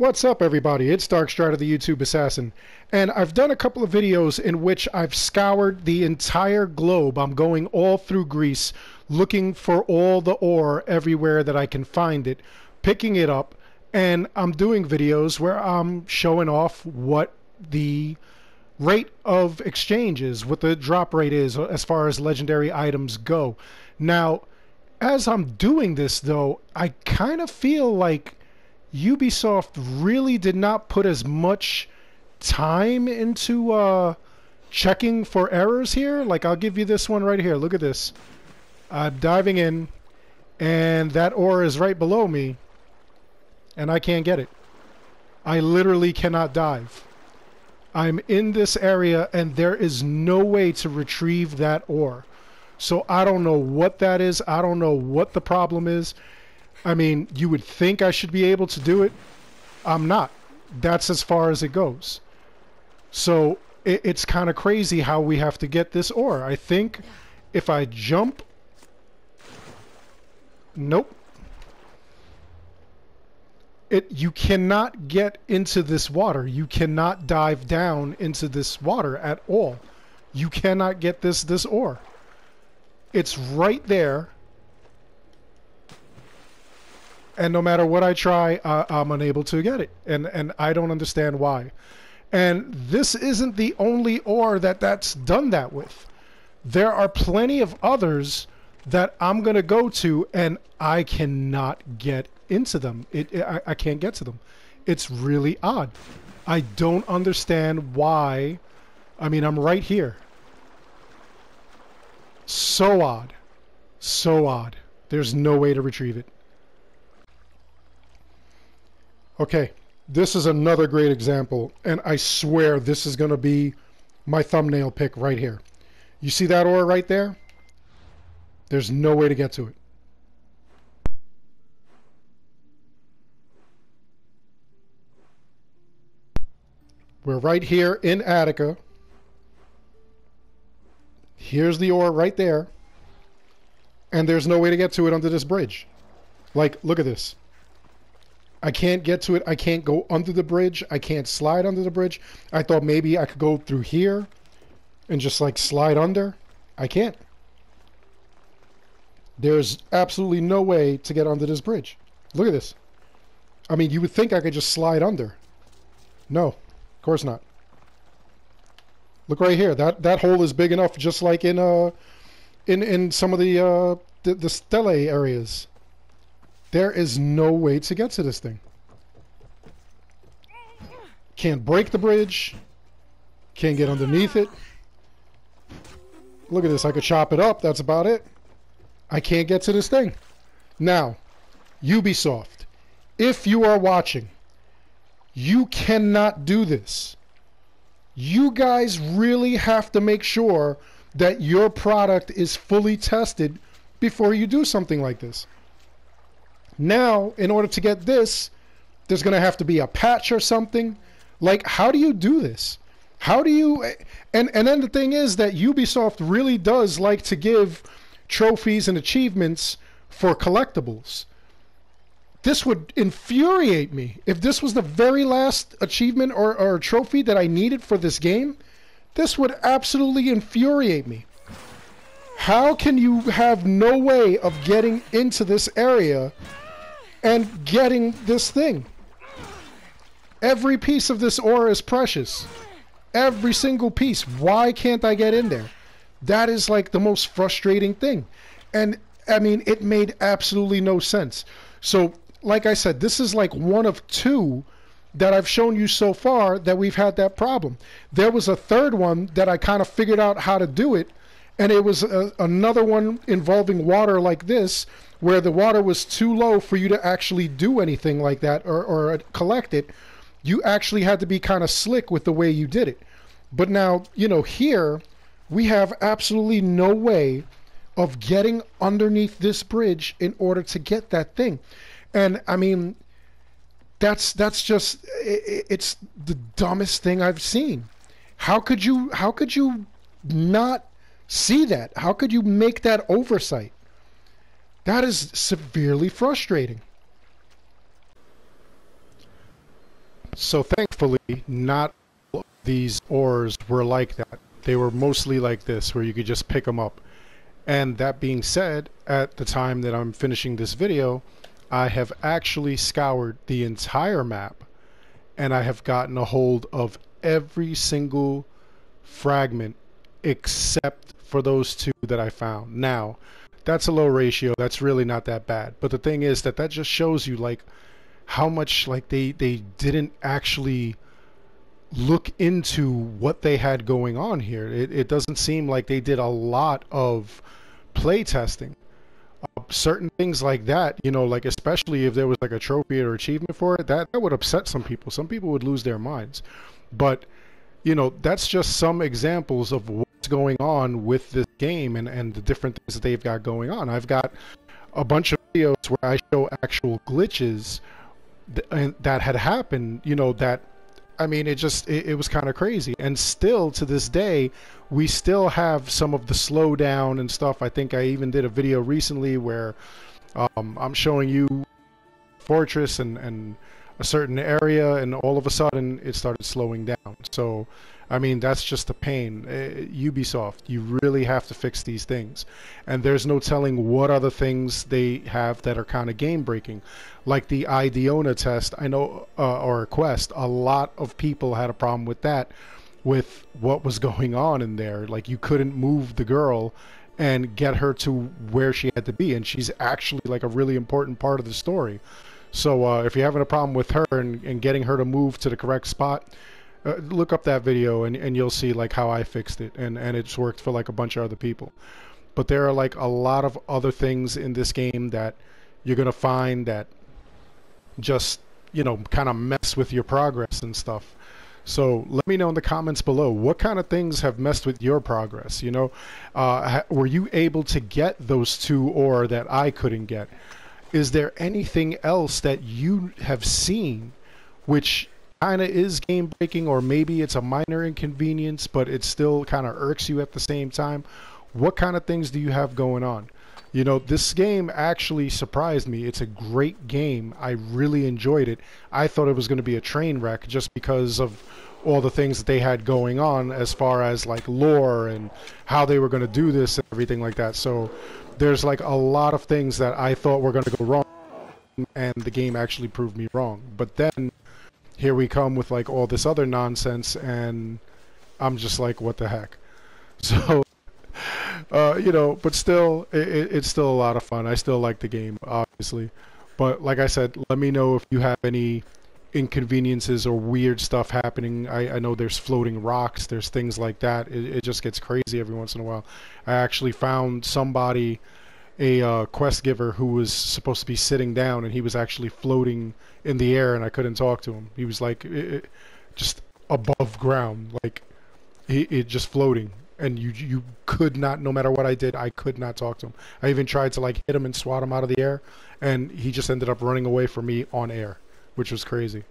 What's up, everybody? It's Darkstrider, the YouTube Assassin, and I've done a couple of videos in which I've scoured the entire globe. I'm going all through Greece, looking for all the ore everywhere that I can find it, picking it up, and I'm doing videos where I'm showing off what the rate of exchange is, what the drop rate is as far as legendary items go. Now, as I'm doing this, though, I kind of feel like Ubisoft really did not put as much time into checking for errors here. Like, I'll give you this one right here. Look at this. I'm diving in, and that ore is right below me, and I can't get it. I literally cannot dive. I'm in this area, and there is no way to retrieve that ore. So I don't know what that is. I don't know what the problem is. I mean, you would think I should be able to do it. I'm not. That's as far as it goes. So it's kind of crazy how we have to get this ore. I think if I jump... Nope. You cannot get into this water. You cannot dive down into this water at all. You cannot get this ore. It's right there. And no matter what I try, I'm unable to get it. And I don't understand why. And this isn't the only ore that's done that with. There are plenty of others that I'm going to go to, and I cannot get into them. I can't get to them. It's really odd. I don't understand why. I mean, I'm right here. So odd. So odd. There's no way to retrieve it. Okay, this is another great example, and I swear this is going to be my thumbnail pick right here. You see that ore right there? There's no way to get to it. We're right here in Attica. Here's the ore right there, and there's no way to get to it under this bridge. Like, look at this. I can't get to it. I can't go under the bridge. I can't slide under the bridge. I thought maybe I could go through here and just like slide under. I can't. There's absolutely no way to get under this bridge. Look at this. I mean, you would think I could just slide under. No, of course not. Look right here. That hole is big enough, just like in some of the stele areas. There is no way to get to this thing. Can't break the bridge. Can't get underneath it. Look at this. I could chop it up. That's about it. I can't get to this thing. Now, Ubisoft, if you are watching, you cannot do this. You guys really have to make sure that your product is fully tested before you do something like this. Now, in order to get this, there's going to have to be a patch or something. Like, how do you do this? How do you... And then the thing is that Ubisoft really does like to give trophies and achievements for collectibles. This would infuriate me. If this was the very last achievement or trophy that I needed for this game, this would absolutely infuriate me. How can you have no way of getting into this area and getting this thing? Every piece of this ore is precious. Every single piece. Why can't I get in there? That is like the most frustrating thing. And I mean, it made absolutely no sense. So, like I said, this is like one of two that I've shown you so far that we've had that problem. There was a third one that I kind of figured out how to do it, and it was another one involving water like this, where the water was too low for you to actually do anything like that or collect it. You actually had to be kind of slick with the way you did it. But now, you know, here we have absolutely no way of getting underneath this bridge in order to get that thing. And I mean, that's just, it's the dumbest thing I've seen. How could you not see that? How could you make that oversight? That is severely frustrating. So thankfully, not all of these ores were like that. They were mostly like this, where you could just pick them up. And that being said, at the time that I'm finishing this video, I have actually scoured the entire map, and I have gotten a hold of every single fragment except for those two that I found. Now, that's a low ratio. That's really not that bad. But the thing is that just shows you like how much like they didn't actually look into what they had going on here. It doesn't seem like they did a lot of play testing. Certain things like that, you know, like especially if there was like a trophy or achievement for it, that would upset some people. Some people would lose their minds. But, you know, that's just some examples of what's going on with this game and the different things that they've got going on. I've got a bunch of videos where I show actual glitches that had happened, you know, that, I mean, it was kind of crazy. And still to this day, we still have some of the slowdown and stuff. I think I even did a video recently where I'm showing you fortress and a certain area, and all of a sudden it started slowing down. So I mean, that's just a pain. Ubisoft, you really have to fix these things. And there's no telling what other things they have that are kind of game breaking. Like the Idiona test, I know, or quest, a lot of people had a problem with that, with what was going on in there. Like you couldn't move the girl and get her to where she had to be. And she's actually like a really important part of the story. So if you're having a problem with her and getting her to move to the correct spot, look up that video and you'll see like how I fixed it, and it's worked for like a bunch of other people. But there are like a lot of other things in this game that you're gonna find that just, you know, kind of mess with your progress and stuff. So let me know in the comments below, what kind of things have messed with your progress? You know, were you able to get those two ore that I couldn't get? Is there anything else that you have seen which kind of is game breaking, or maybe it's a minor inconvenience but it still kind of irks you at the same time? What kind of things do you have going on? You know, this game actually surprised me. It's a great game. I really enjoyed it. I thought it was going to be a train wreck just because of all the things that they had going on as far as like lore and how they were going to do this and everything like that. So there's like a lot of things that I thought were going to go wrong, and the game actually proved me wrong. But then here we come with like all this other nonsense, and I'm just like, what the heck? So, you know, but still, it's still a lot of fun. I still like the game, obviously. But like I said, let me know if you have any inconveniences or weird stuff happening. I know there's floating rocks, there's things like that. It just gets crazy every once in a while. I actually found somebody, a quest giver, who was supposed to be sitting down, and he was actually floating in the air, and I couldn't talk to him. He was like just above ground, like it just floating, and you could not, no matter what I did, I could not talk to him. I even tried to like hit him and swat him out of the air, and he just ended up running away from me on air, which was crazy.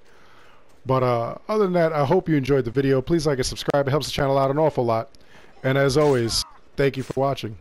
But other than that, I hope you enjoyed the video. Please like and subscribe. It helps the channel out an awful lot. And as always, thank you for watching.